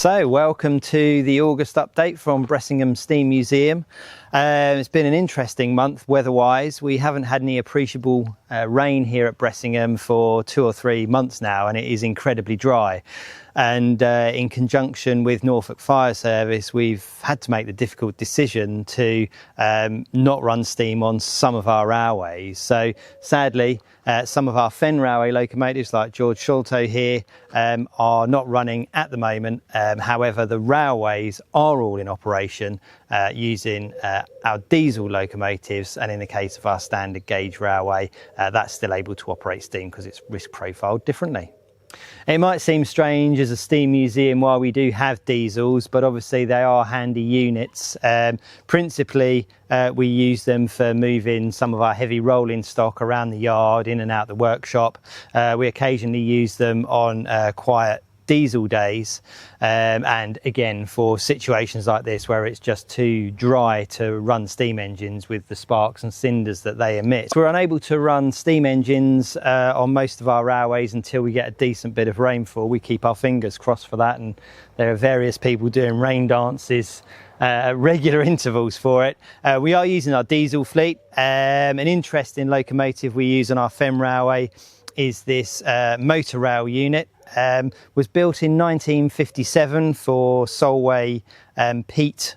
So welcome to the August update from Bressingham Steam Museum. It's been an interesting month weather-wise. We haven't had any appreciable rain here at Bressingham for 2 or 3 months now, and it is incredibly dry. And in conjunction with Norfolk Fire Service, we've had to make the difficult decision to not run steam on some of our railways. So sadly, some of our Fen railway locomotives, like George Sholto here, are not running at the moment. However, the railways are all in operation using our diesel locomotives, and in the case of our standard gauge railway, that's still able to operate steam because it's risk profiled differently. It might seem strange as a steam museum why we do have diesels, but obviously they are handy units. Principally, we use them for moving some of our heavy rolling stock around the yard, in and out the workshop. We occasionally use them on quiet diesel days, and again for situations like this where it's just too dry to run steam engines with the sparks and cinders that they emit. We're unable to run steam engines on most of our railways until we get a decent bit of rainfall. We keep our fingers crossed for that, and there are various people doing rain dances at regular intervals for it. We are using our diesel fleet. An interesting locomotive we use on our Fen railway is this motor rail unit. Was built in 1957 for Solway peat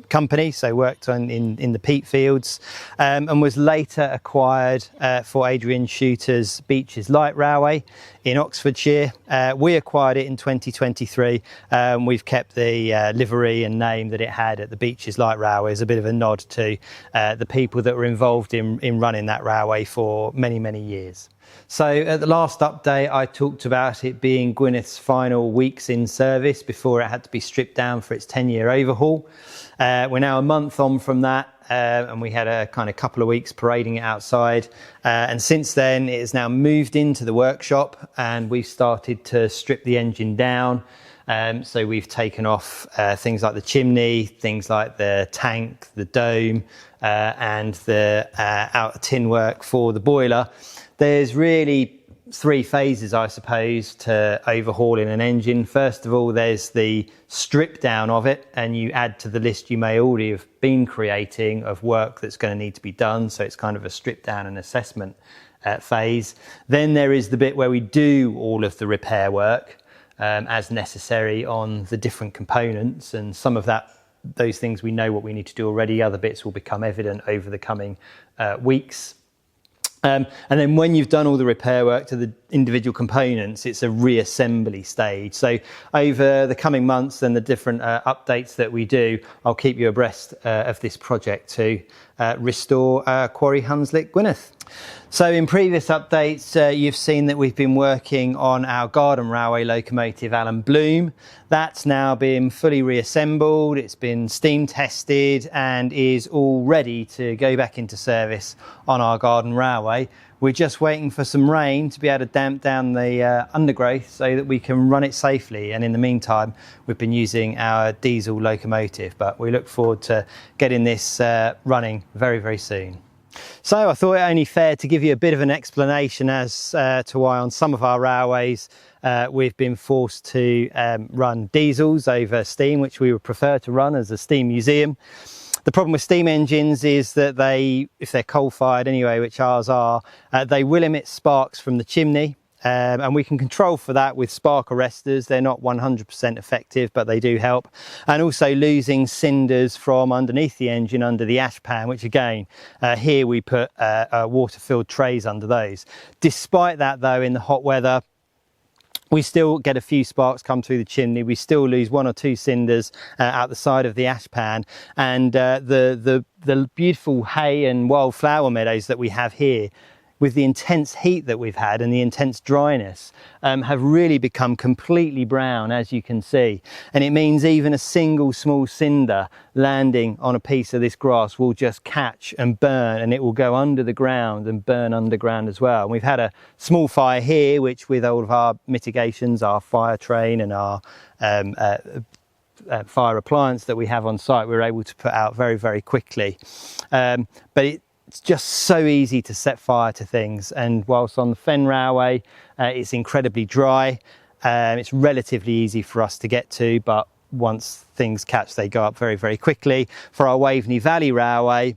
company, so worked on in the peat fields, and was later acquired for Adrian Shooter's Beeches Light Railway in Oxfordshire. We acquired it in 2023. We've kept the livery and name that it had at the Beeches Light Railway as a bit of a nod to the people that were involved in running that railway for many, many years. So at the last update, I talked about it being Gwyneth's final weeks in service before it had to be stripped down for its 10-year overhaul. We're now a month on from that, and we had a kind of couple of weeks parading it outside. And since then, it has now moved into the workshop, and we've started to strip the engine down. So we've taken off things like the chimney, things like the tank, the dome, and the outer tin work for the boiler. There's really 3 phases, I suppose, to overhauling an engine. First of all, there's the strip down of it, and you add to the list you may already have been creating of work that's going to need to be done. So it's kind of a strip down and assessment phase. Then there is the bit where we do all of the repair work as necessary on the different components, and some of those things we know what we need to do already. Other bits will become evident over the coming weeks. And then when you've done all the repair work to the individual components, it's a reassembly stage. So over the coming months and the different updates that we do, I'll keep you abreast of this project to restore Quarry Hunslick Gwyneth. So in previous updates, you've seen that we've been working on our Garden Railway locomotive Alan Bloom. That's now been fully reassembled, it's been steam tested and is all ready to go back into service on our Garden Railway. We're just waiting for some rain to be able to damp down the undergrowth so that we can run it safely. And in the meantime, we've been using our diesel locomotive, but we look forward to getting this running very, very soon. So I thought it only fair to give you a bit of an explanation as to why on some of our railways we've been forced to run diesels over steam, which we would prefer to run as a steam museum. The problem with steam engines is that if they're coal-fired anyway, which ours are, they will emit sparks from the chimney. And we can control for that with spark arresters. They're not 100% effective, but they do help. And also losing cinders from underneath the engine, under the ash pan, which again, here we put water-filled trays under those. Despite that though, in the hot weather, we still get a few sparks come through the chimney. We still lose 1 or 2 cinders out the side of the ash pan. And the beautiful hay and wildflower meadows that we have here, with the intense heat that we've had and the intense dryness, have really become completely brown, as you can see. And it means even a single small cinder landing on a piece of this grass will just catch and burn, and it will go under the ground and burn underground as well. And we've had a small fire here, which with all of our mitigations, our fire train and our fire appliance that we have on site, we were able to put out very, very quickly. But it's just so easy to set fire to things, and whilst on the Fen railway it's incredibly dry, It's relatively easy for us to get to, but once things catch, they go up very, very quickly. For our Waveney Valley Railway,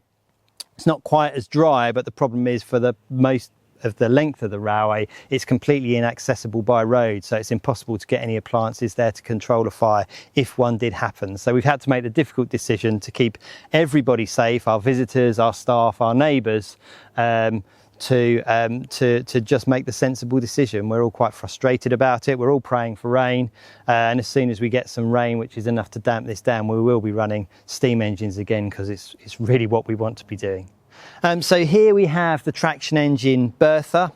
it's not quite as dry, but the problem is for the most of the length of the railway, it's completely inaccessible by road, so it's impossible to get any appliances there to control a fire if one did happen. So we've had to make the difficult decision to keep everybody safe, our visitors, our staff, our neighbours, to just make the sensible decision. We're all quite frustrated about it. We're all praying for rain, and as soon as we get some rain, which is enough to damp this down, we will be running steam engines again, because it's really what we want to be doing. So here we have the traction engine Bertha,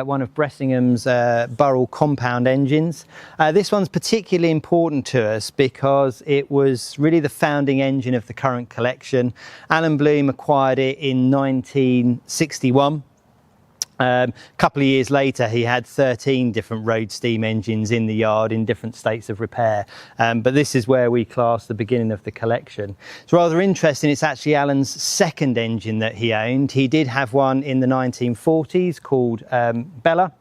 one of Bressingham's Burrell compound engines. This one's particularly important to us because it was really the founding engine of the current collection. Alan Bloom acquired it in 1961. A couple of years later, he had 13 different road steam engines in the yard in different states of repair. But this is where we class the beginning of the collection. It's rather interesting. It's actually Alan's second engine that he owned. He did have one in the 1940s called Bella.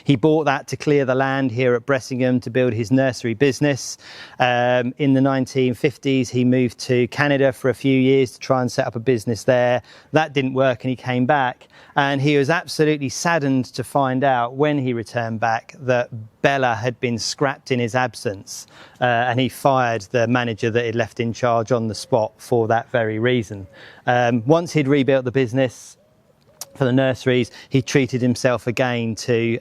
He bought that to clear the land here at Bressingham to build his nursery business. In the 1950s, he moved to Canada for a few years to try and set up a business there. That didn't work, and he came back. And he was absolutely saddened to find out when he returned back that Bella had been scrapped in his absence. And he fired the manager that he'd left in charge on the spot for that very reason. Once he'd rebuilt the business for the nurseries, he treated himself again to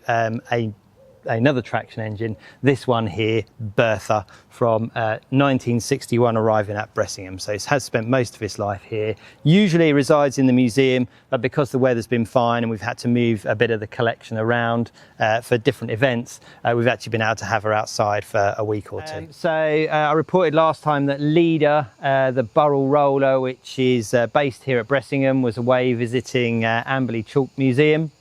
another traction engine, this one here, Bertha, from 1961, arriving at Bressingham. So he has spent most of his life here. Usually resides in the museum, but because the weather's been fine and we've had to move a bit of the collection around for different events, we've actually been able to have her outside for a week or two. So I reported last time that Leader, the Burrell roller, which is based here at Bressingham, was away visiting Amberley Chalk Museum.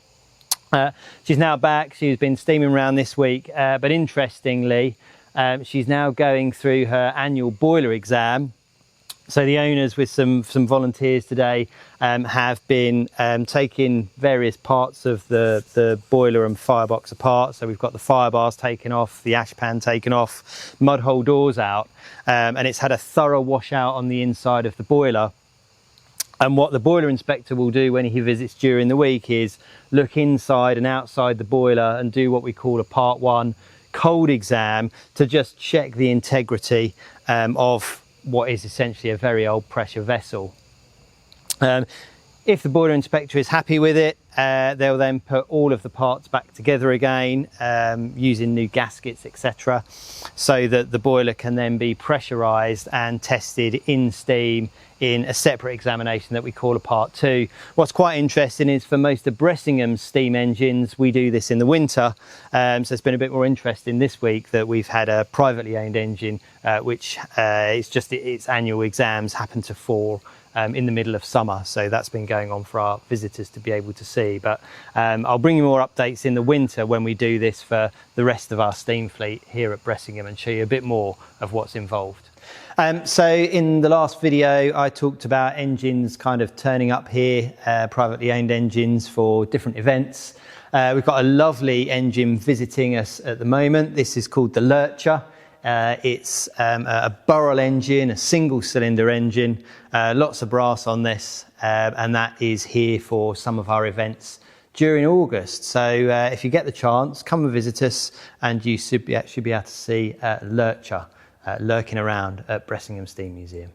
She's now back. She's been steaming around this week, but interestingly, she's now going through her annual boiler exam. So the owners, with some volunteers today, have been taking various parts of the boiler and firebox apart. So we've got the fire bars taken off, the ash pan taken off, mud hole doors out, and it's had a thorough wash out on the inside of the boiler. And what the boiler inspector will do when he visits during the week is look inside and outside the boiler and do what we call a part 1 cold exam to just check the integrity of what is essentially a very old pressure vessel. If the boiler inspector is happy with it, they'll then put all of the parts back together again using new gaskets, etc., so that the boiler can then be pressurised and tested in steam in a separate examination that we call a part 2. What's quite interesting is for most of Bressingham's steam engines, we do this in the winter. So it's been a bit more interesting this week that we've had a privately owned engine, which it's just its annual exams happen to fall in the middle of summer. So that's been going on for our visitors to be able to see. But I'll bring you more updates in the winter when we do this for the rest of our steam fleet here at Bressingham and show you a bit more of what's involved. So in the last video, I talked about engines kind of turning up here, privately owned engines for different events. We've got a lovely engine visiting us at the moment. This is called the Lurcher. It's a Burrell engine, a single cylinder engine, lots of brass on this, and that is here for some of our events during August. So if you get the chance, come and visit us, and you should be able to see Lurcher lurking around at Bressingham Steam Museum.